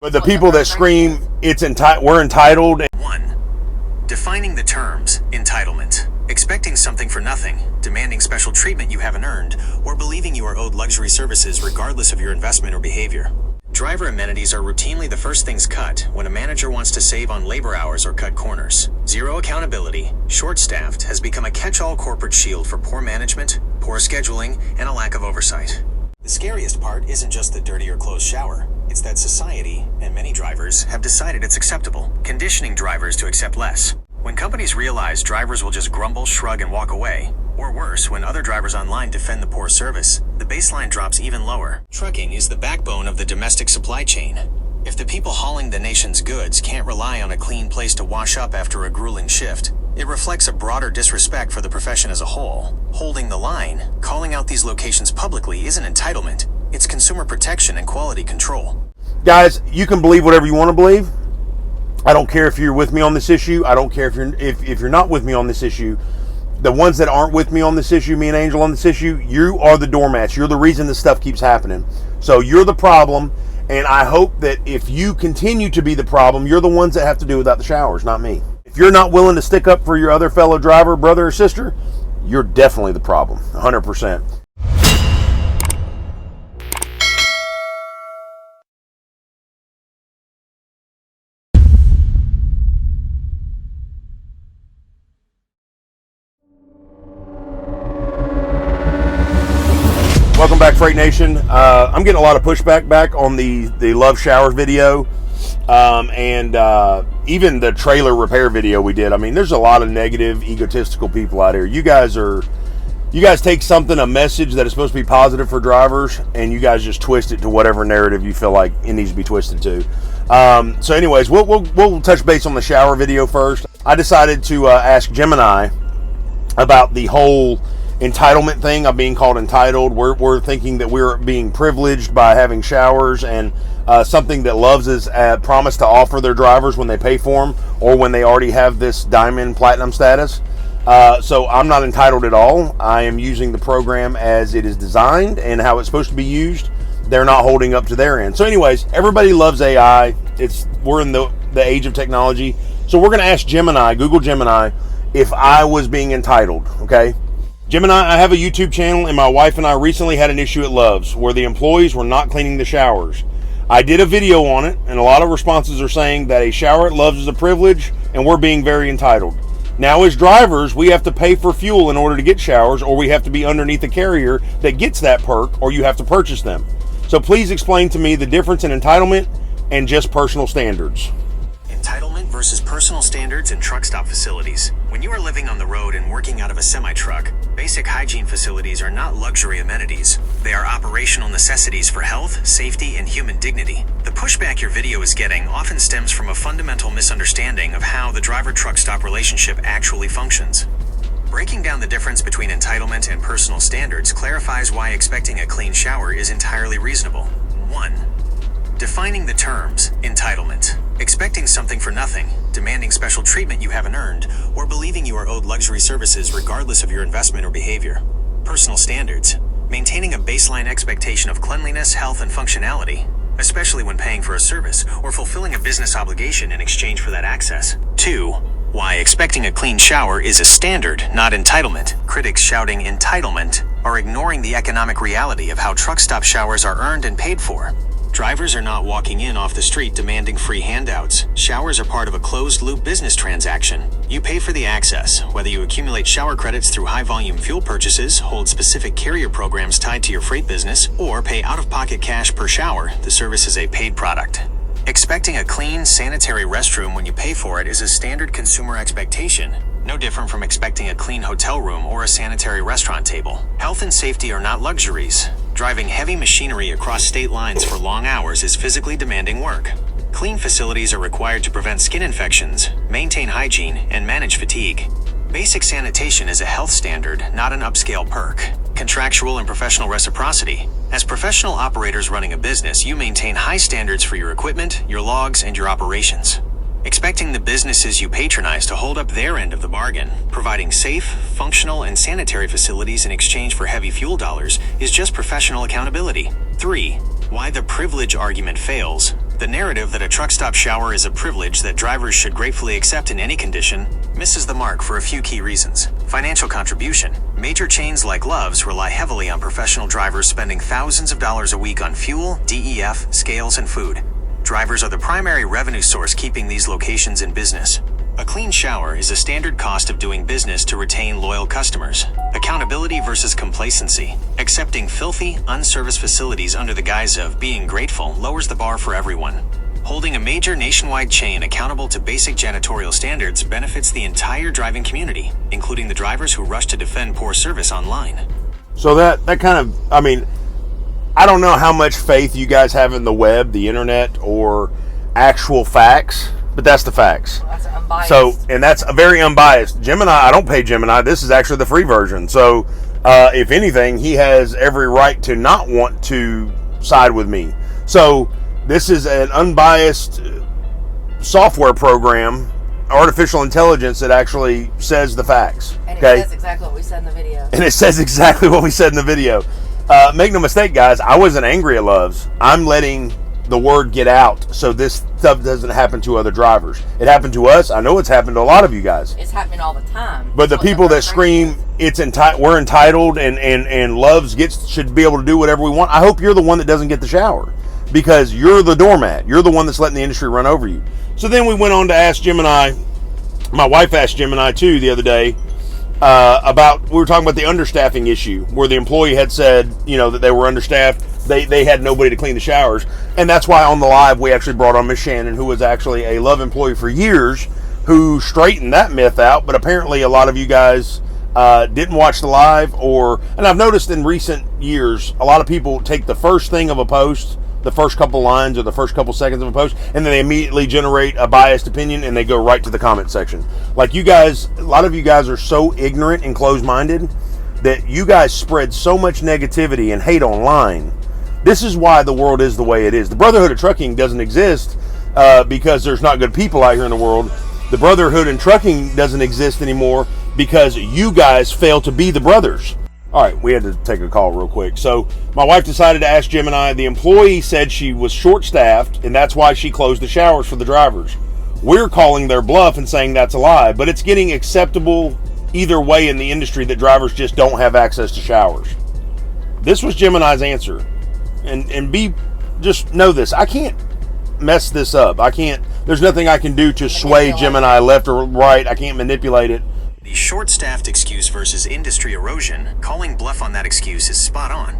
But the people that scream, we're entitled. 1. Defining the terms, entitlement. Expecting something for nothing, demanding special treatment you haven't earned, or believing you are owed luxury services regardless of your investment or behavior. Driver amenities are routinely the first things cut when a manager wants to save on labor hours or cut corners. Zero accountability, short-staffed, has become a catch-all corporate shield for poor management, poor scheduling, and a lack of oversight. The scariest part isn't just the dirty or closed shower. It's that society, and many drivers, have decided it's acceptable, conditioning drivers to accept less. When companies realize drivers will just grumble, shrug, and walk away, or worse, when other drivers online defend the poor service, the baseline drops even lower. Trucking is the backbone of the domestic supply chain. If the people hauling the nation's goods can't rely on a clean place to wash up after a grueling shift, it reflects a broader disrespect for the profession as a whole. Holding the line, calling out these locations publicly isn't entitlement, it's consumer protection and quality control. Guys, you can believe whatever you want to believe. I don't care if you're with me on this issue. I don't care if you're not with me on this issue. The ones that aren't with me on this issue, me and Angel on this issue, you are the doormats. You're the reason this stuff keeps happening. So you're the problem, and I hope that if you continue to be the problem, you're the ones that have to do without the showers, not me. If you're not willing to stick up for your other fellow driver, brother or sister, you're definitely the problem, 100%. Welcome back, Fr8 Nation. I'm getting a lot of pushback back on the love showers video, and even the trailer repair video we did. I mean, there's a lot of negative, egotistical people out here. You guys take something, a message that is supposed to be positive for drivers, and you guys just twist it to whatever narrative you feel like it needs to be twisted to. So anyways, we'll touch base on the shower video first. I decided to ask Gemini about the whole entitlement thing. I'm being called entitled. We're thinking that we're being privileged by having showers, and something that Loves has promised to offer their drivers when they pay for them or when they already have this diamond platinum status. So I'm not entitled at all. I am using the program as it is designed and how it's supposed to be used. They're not holding up to their end. So anyways, everybody loves AI. We're in the age of technology. So we're going to ask Gemini, Google Gemini, if I was being entitled, okay? Gemini, I have a YouTube channel, and my wife and I recently had an issue at Loves where the employees were not cleaning the showers. I did a video on it, and a lot of responses are saying that a shower at Loves is a privilege, and we're being very entitled. Now, as drivers, we have to pay for fuel in order to get showers, or we have to be underneath a carrier that gets that perk, or you have to purchase them. So please explain to me the difference in entitlement and just personal standards. Entitlement versus personal standards in truck stop facilities. When you are living on the road and working out of a semi-truck, basic hygiene facilities are not luxury amenities. They are operational necessities for health, safety, and human dignity. The pushback your video is getting often stems from a fundamental misunderstanding of how the driver-truck stop relationship actually functions. Breaking down the difference between entitlement and personal standards clarifies why expecting a clean shower is entirely reasonable. 1. Defining the terms, entitlement. Expecting something for nothing, demanding special treatment you haven't earned, or believing you are owed luxury services regardless of your investment or behavior. Personal standards. Maintaining a baseline expectation of cleanliness, health, and functionality, especially when paying for a service or fulfilling a business obligation in exchange for that access. 2. Why expecting a clean shower is a standard, not entitlement. Critics shouting entitlement are ignoring the economic reality of how truck stop showers are earned and paid for. Drivers are not walking in off the street demanding free handouts. Showers are part of a closed-loop business transaction. You pay for the access, whether you accumulate shower credits through high-volume fuel purchases, hold specific carrier programs tied to your freight business, or pay out-of-pocket cash per shower. The service is a paid product. Expecting a clean, sanitary restroom when you pay for it is a standard consumer expectation, no different from expecting a clean hotel room or a sanitary restaurant table. Health and safety are not luxuries. Driving heavy machinery across state lines for long hours is physically demanding work. Clean facilities are required to prevent skin infections, maintain hygiene, and manage fatigue. Basic sanitation is a health standard, not an upscale perk. Contractual and professional reciprocity. As professional operators running a business, you maintain high standards for your equipment, your logs, and your operations. Expecting the businesses you patronize to hold up their end of the bargain, providing safe, functional, and sanitary facilities in exchange for heavy fuel dollars, is just professional accountability. 3. Why the privilege argument fails. The narrative that a truck stop shower is a privilege that drivers should gratefully accept in any condition misses the mark for a few key reasons. Financial contribution. Major chains like Love's rely heavily on professional drivers spending thousands of dollars a week on fuel, DEF, scales, and food. Drivers are the primary revenue source keeping these locations in business. A clean shower is a standard cost of doing business to retain loyal customers. Accountability versus complacency. Accepting filthy, unserviced facilities under the guise of being grateful lowers the bar for everyone. Holding a major nationwide chain accountable to basic janitorial standards benefits the entire driving community, including the drivers who rush to defend poor service online. So that kind of, I mean, I don't know how much faith you guys have in the web, the internet, or actual facts, but that's the facts. Well, that's unbiased. So, and that's a very unbiased. Gemini, I don't pay Gemini. This is actually the free version. So, if anything, he has every right to not want to side with me. So, this is an unbiased software program, artificial intelligence, that actually says the facts. And it says exactly what we said in the video. And it says exactly what we said in the video. Make no mistake, guys, I wasn't angry at Love's. I'm letting the word get out so this stuff doesn't happen to other drivers. It happened to us. I know it's happened to a lot of you guys. It's happening all the time. But the people that scream we're entitled and Love's should be able to do whatever we want, I hope you're the one that doesn't get the shower, because you're the doormat. You're the one that's letting the industry run over you. So then we went on to ask Gemini. My wife asked Gemini too the other day we were talking about the understaffing issue, where the employee had said, that they were understaffed. They had nobody to clean the showers. And that's why on the live we actually brought on Miss Shannon, who was actually a Love employee for years, who straightened that myth out. But apparently a lot of you guys didn't watch the live, and I've noticed in recent years, a lot of people take the first thing of a post, the first couple lines or the first couple seconds of a post, and then they immediately generate a biased opinion and they go right to the comment section. Like you guys, a lot of you guys are so ignorant and closed-minded that you guys spread so much negativity and hate online. This is why the world is the way it is. The Brotherhood of Trucking doesn't exist because there's not good people out here in the world. The Brotherhood in Trucking doesn't exist anymore because you guys fail to be the brothers. All right, we had to take a call real quick. So my wife decided to ask Gemini. The employee said she was short-staffed, and that's why she closed the showers for the drivers. We're calling their bluff and saying that's a lie, but it's getting acceptable either way in the industry that drivers just don't have access to showers. This was Gemini's answer. And just know this. I can't mess this up. There's nothing I can do to sway Gemini left or right. I can't manipulate it. The short-staffed excuse versus industry erosion, calling bluff on that excuse is spot on.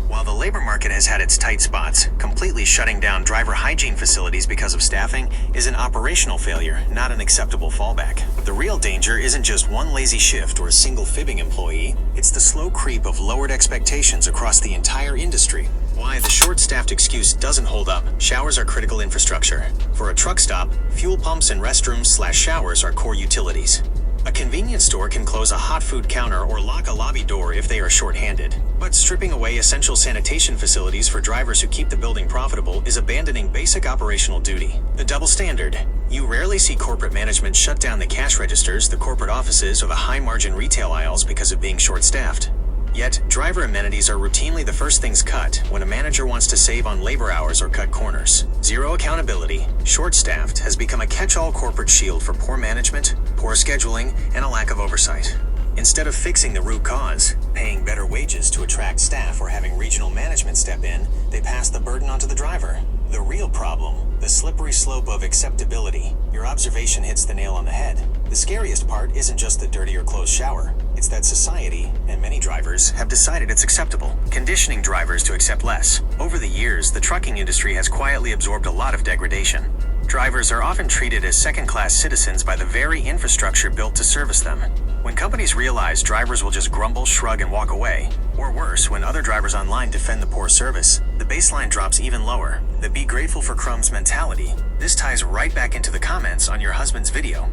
While the labor market has had its tight spots, completely shutting down driver hygiene facilities because of staffing is an operational failure, not an acceptable fallback. The real danger isn't just one lazy shift or a single fibbing employee, it's the slow creep of lowered expectations across the entire industry. Why the short-staffed excuse doesn't hold up. Showers are critical infrastructure. For a truck stop, fuel pumps and restrooms/showers are core utilities. A convenience store can close a hot food counter or lock a lobby door if they are short-handed. But stripping away essential sanitation facilities for drivers who keep the building profitable is abandoning basic operational duty. The double standard. You rarely see corporate management shut down the cash registers, the corporate offices, or the high-margin retail aisles because of being short-staffed. Yet, driver amenities are routinely the first things cut when a manager wants to save on labor hours or cut corners. Zero accountability, short-staffed, has become a catch-all corporate shield for poor management, poor scheduling, and a lack of oversight. Instead of fixing the root cause, paying better wages to attract staff or having regional management step in, they pass the burden onto the driver. The real problem, the slippery slope of acceptability. Your observation hits the nail on the head. The scariest part isn't just the dirty or closed shower. It's that society, and many drivers, have decided it's acceptable, conditioning drivers to accept less. Over the years, the trucking industry has quietly absorbed a lot of degradation. Drivers are often treated as second-class citizens by the very infrastructure built to service them. When companies realize drivers will just grumble, shrug, and walk away, or worse, when other drivers online defend the poor service, the baseline drops even lower. The be grateful for crumbs mentality. This ties right back into the comments on your husband's video.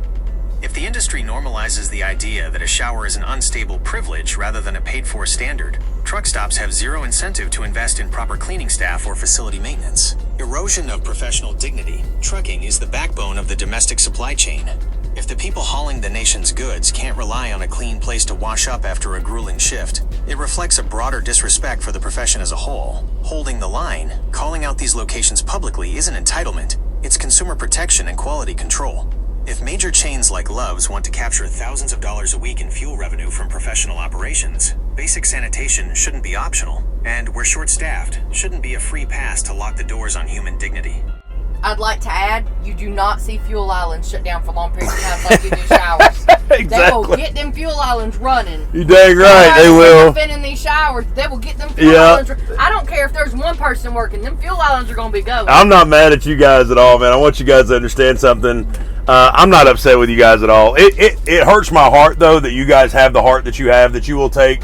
If the industry normalizes the idea that a shower is an unstable privilege rather than a paid-for standard, truck stops have zero incentive to invest in proper cleaning staff or facility maintenance. Erosion of professional dignity. Trucking is the backbone of the domestic supply chain. If the people hauling the nation's goods can't rely on a clean place to wash up after a grueling shift, it reflects a broader disrespect for the profession as a whole. Holding the line, calling out these locations publicly isn't entitlement, it's consumer protection and quality control. If major chains like Love's want to capture thousands of dollars a week in fuel revenue from professional operations, basic sanitation shouldn't be optional, and we're short-staffed, shouldn't be a free pass to lock the doors on human dignity. I'd like to add, you do not see fuel islands shut down for long periods of time like you do showers. Exactly. They will get them fuel islands running. You dang right, they will. In these showers, they will get them fuel islands. I don't care if there's one person working, them fuel islands are going to be going. I'm not mad at you guys at all, man. I want you guys to understand something. I'm not upset with you guys at all. It hurts my heart, though, that you guys have the heart that you have, that you will take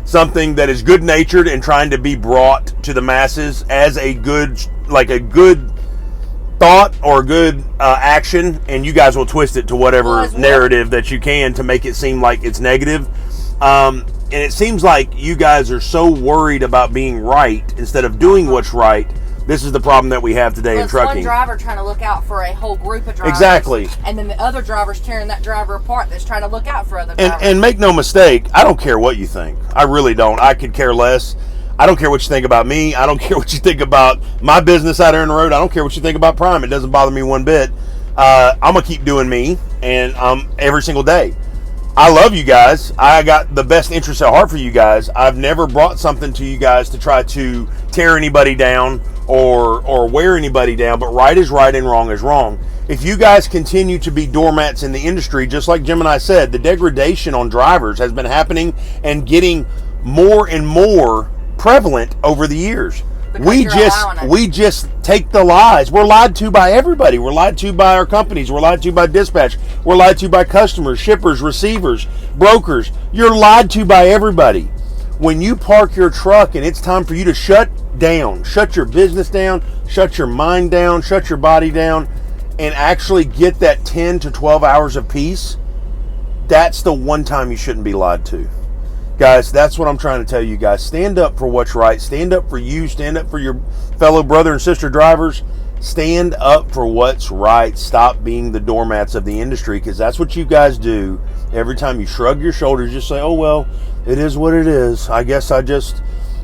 something that is good-natured and trying to be brought to the masses as a good thought or good action, and you guys will twist it to whatever narrative that you can to make it seem like it's negative. And it seems like you guys are so worried about being right instead of doing what's right. This is the problem that we have today in trucking. One driver trying to look out for a whole group of drivers. Exactly. And then the other driver's tearing that driver apart that's trying to look out for other drivers. And make no mistake, I don't care what you think. I really don't. I could care less. I don't care what you think about me. I don't care what you think about my business out there on the road. I don't care what you think about Prime. It doesn't bother me one bit. I'm going to keep doing me, and every single day. I love you guys. I got the best interest at heart for you guys. I've never brought something to you guys to try to tear anybody down or wear anybody down, but right is right and wrong is wrong. If you guys continue to be doormats in the industry, just like Jim and I said, the degradation on drivers has been happening and getting more and more prevalent over the years. We just take the lies. We're lied to by everybody. We're lied to by our companies. We're lied to by dispatch. We're lied to by customers, shippers, receivers, brokers. You're lied to by everybody. When you park your truck and it's time for you to shut down, shut your business down, shut your mind down, shut your body down, and actually get that 10 to 12 hours of peace, that's the one time you shouldn't be lied to. Guys, that's what I'm trying to tell you guys. Stand up for what's right. Stand up for you. Stand up for your fellow brother and sister drivers. Stand up for what's right. Stop being the doormats of the industry, because that's what you guys do. Every time you shrug your shoulders, just say, oh, well, it is what it is. I guess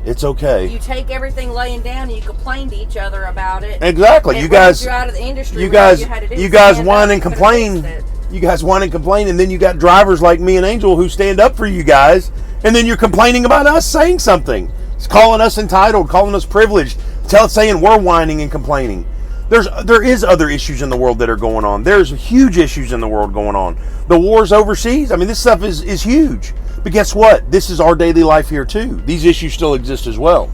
it's okay. You take everything laying down and you complain to each other about it. Exactly. You guys out of the industry, you guys whine and complain. You guys whine and complain, and then you got drivers like me and Angel who stand up for you guys, and then you're complaining about us saying something. It's calling us entitled, calling us privileged, saying we're whining and complaining. There is other issues in the world that are going on. There's huge issues in the world going on. The wars overseas, I mean, this stuff is huge. But guess what? This is our daily life here too. These issues still exist as well.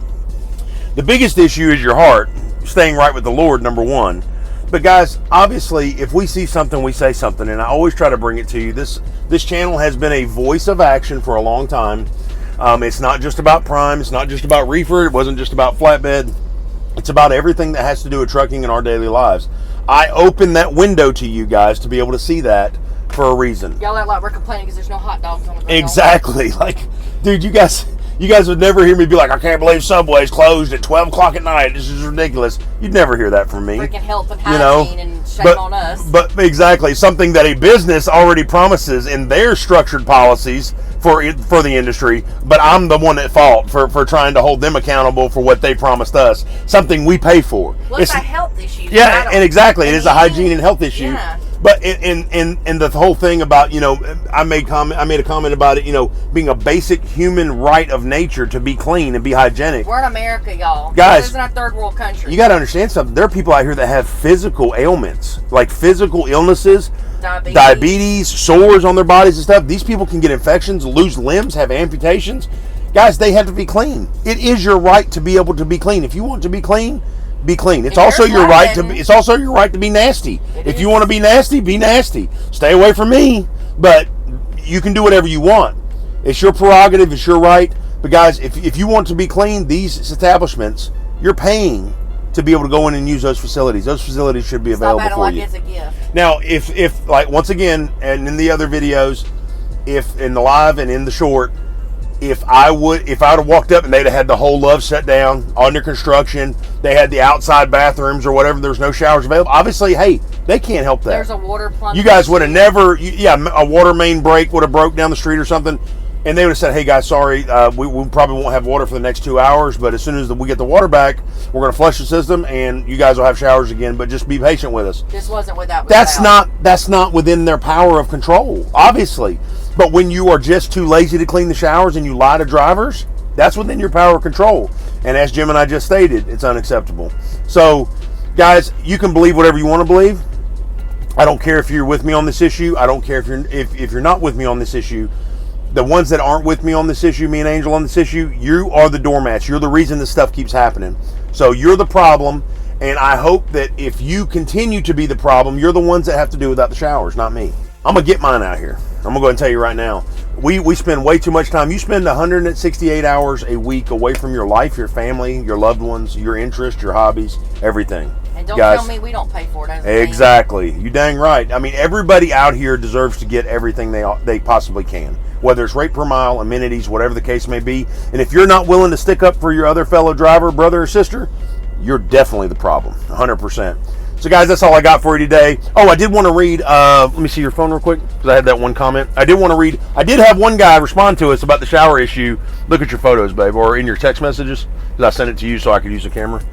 The biggest issue is your heart, staying right with the Lord, number one. But guys, obviously, if we see something, we say something, and I always try to bring it to you. This channel has been a voice of action for a long time. It's not just about Prime. It's not just about reefer. It wasn't just about flatbed. It's about everything that has to do with trucking in our daily lives. I open that window to you guys to be able to see that for a reason. Y'all act like we're complaining because there's no hot dogs on the grill. Exactly. Like, dude, you guys would never hear me be like, I can't believe Subway's closed at 12 o'clock at night. This is ridiculous. You'd never hear that from me. Freaking health and hygiene, and shame on us. But exactly, something that a business already promises in their structured policies for the industry, but I'm the one at fault for trying to hold them accountable for what they promised us. Something we pay for. Well, it's a health issue. Yeah, and exactly. It is a hygiene and health issue. Yeah. But in the whole thing about, I made a comment about it, being a basic human right of nature to be clean and be hygienic. We're in America, y'all. Guys, this isn't a third world country. You got to understand something. There are people out here that have physical ailments, like physical illnesses, diabetes, sores on their bodies and stuff. These people can get infections, lose limbs, have amputations. Guys, they have to be clean. It is your right to be able to be clean. If you want to be clean, be clean. It's also your right to be. It's also your right to be nasty. If you want to be nasty, be nasty. Stay away from me, but you can do whatever you want. It's your prerogative. It's your right. But guys, if you want to be clean, these establishments, you're paying to be able to go in and use those facilities. Those facilities should be available for you. It's a gift. Now, if like once again, and in the other videos, if in the live and in the short, if I would have walked up and they'd have had the whole Love set down under construction, they had the outside bathrooms or whatever, there's no showers available. Obviously, hey, they can't help that. There's a water plumb. You guys would have never, a water main break would have broke down the street or something, and they would have said, hey guys, sorry, we probably won't have water for the next 2 hours, but as soon as we get the water back, we're going to flush the system and you guys will have showers again, but just be patient with us. This wasn't without. That's not within their power of control, obviously. But when you are just too lazy to clean the showers and you lie to drivers, that's within your power of control. And as Jim and I just stated, it's unacceptable. So, guys, you can believe whatever you want to believe. I don't care if you're with me on this issue. I don't care if you're not with me on this issue. The ones that aren't with me on this issue, me and Angel on this issue, you are the doormats. You're the reason this stuff keeps happening. So you're the problem. And I hope that if you continue to be the problem, you're the ones that have to do without the showers, not me. I'm going to get mine out here. I'm going to go ahead and tell you right now. We spend way too much time. You spend 168 hours a week away from your life, your family, your loved ones, your interests, your hobbies, everything. And don't Guys, tell me we don't pay for it. Exactly. You dang right. I mean, everybody out here deserves to get everything they possibly can, whether it's rate per mile, amenities, whatever the case may be. And if you're not willing to stick up for your other fellow driver, brother or sister, you're definitely the problem, 100%. So, guys, that's all I got for you today. Oh, I did want to read, let me see your phone real quick, because I had that one comment. I did want to read, I did have one guy respond to us about the shower issue. Look at your photos, babe, or in your text messages, because I sent it to you so I could use the camera.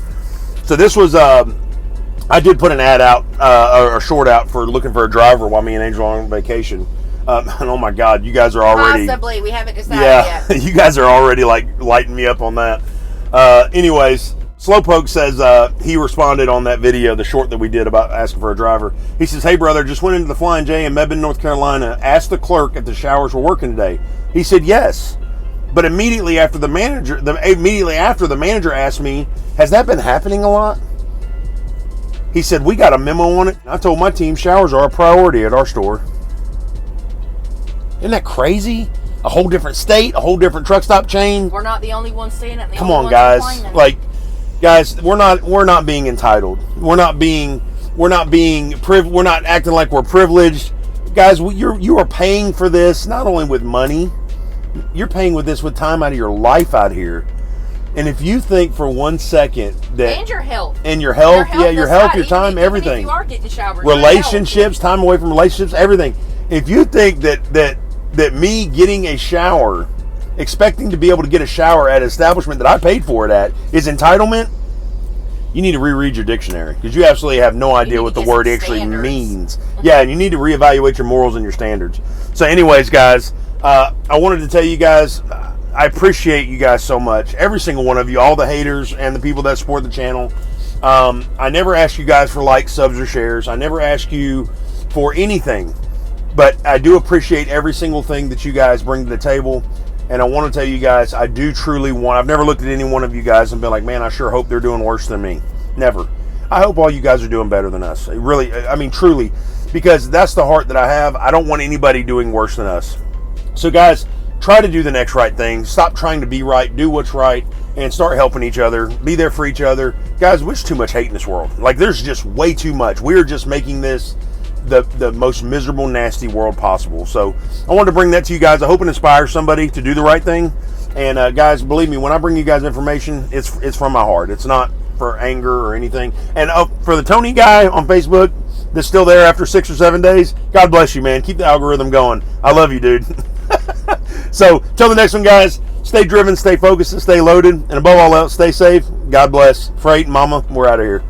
So this was, I did put an ad out, or a short out for looking for a driver while me and Angel are on vacation. And oh my God, you guys are already... Possibly, we haven't decided yet. Yeah, you guys are already, like, lighting me up on that. Anyways... Slowpoke says he responded on that video, the short that we did about asking for a driver. He says, hey brother, just went into the Flying J in Mebane, North Carolina, asked the clerk if the showers were working today. He said yes. But immediately after the manager asked me, has that been happening a lot? He said, we got a memo on it. I told my team showers are a priority at our store. Isn't that crazy? A whole different state, a whole different truck stop chain. We're not the only ones seeing it. Come on, guys. Guys, we're not being entitled. We're not acting like we're privileged. Guys, you are paying for this not only with money, you're paying with this with time out of your life out here. And if you think for 1 second that and your health, your health, your time, everything, you are getting showered, relationships, time away from relationships, everything. If you think that me getting a shower, expecting to be able to get a shower at an establishment that I paid for it at is entitlement, you need to reread your dictionary, because you absolutely have no idea what the word actually means. Yeah, and you need to reevaluate your morals and your standards. So anyways, guys, I wanted to tell you guys, I appreciate you guys so much. Every single one of you, all the haters and the people that support the channel. I never ask you guys for likes, subs, or shares. I never ask you for anything. But I do appreciate every single thing that you guys bring to the table. And I want to tell you guys, I do truly want, I've never looked at any one of you guys and been like, man, I sure hope they're doing worse than me. Never. I hope all you guys are doing better than us. Really, I mean, truly, because that's the heart that I have. I don't want anybody doing worse than us. So guys, try to do the next right thing. Stop trying to be right. Do what's right. And start helping each other. Be there for each other. Guys, there's too much hate in this world. Like, there's just way too much. We're just making this the most miserable, nasty world possible. So I wanted to bring that to you guys. I hope it inspires somebody to do the right thing. And guys, believe me, when I bring you guys information, it's from my heart. It's not for anger or anything. And for the Tony guy on Facebook that's still there after 6 or 7 days, God bless you, man. Keep the algorithm going. I love you, dude. So till the next one, guys, stay driven, stay focused, and stay loaded. And above all else, stay safe. God bless. Fr8 and Mama, we're out of here.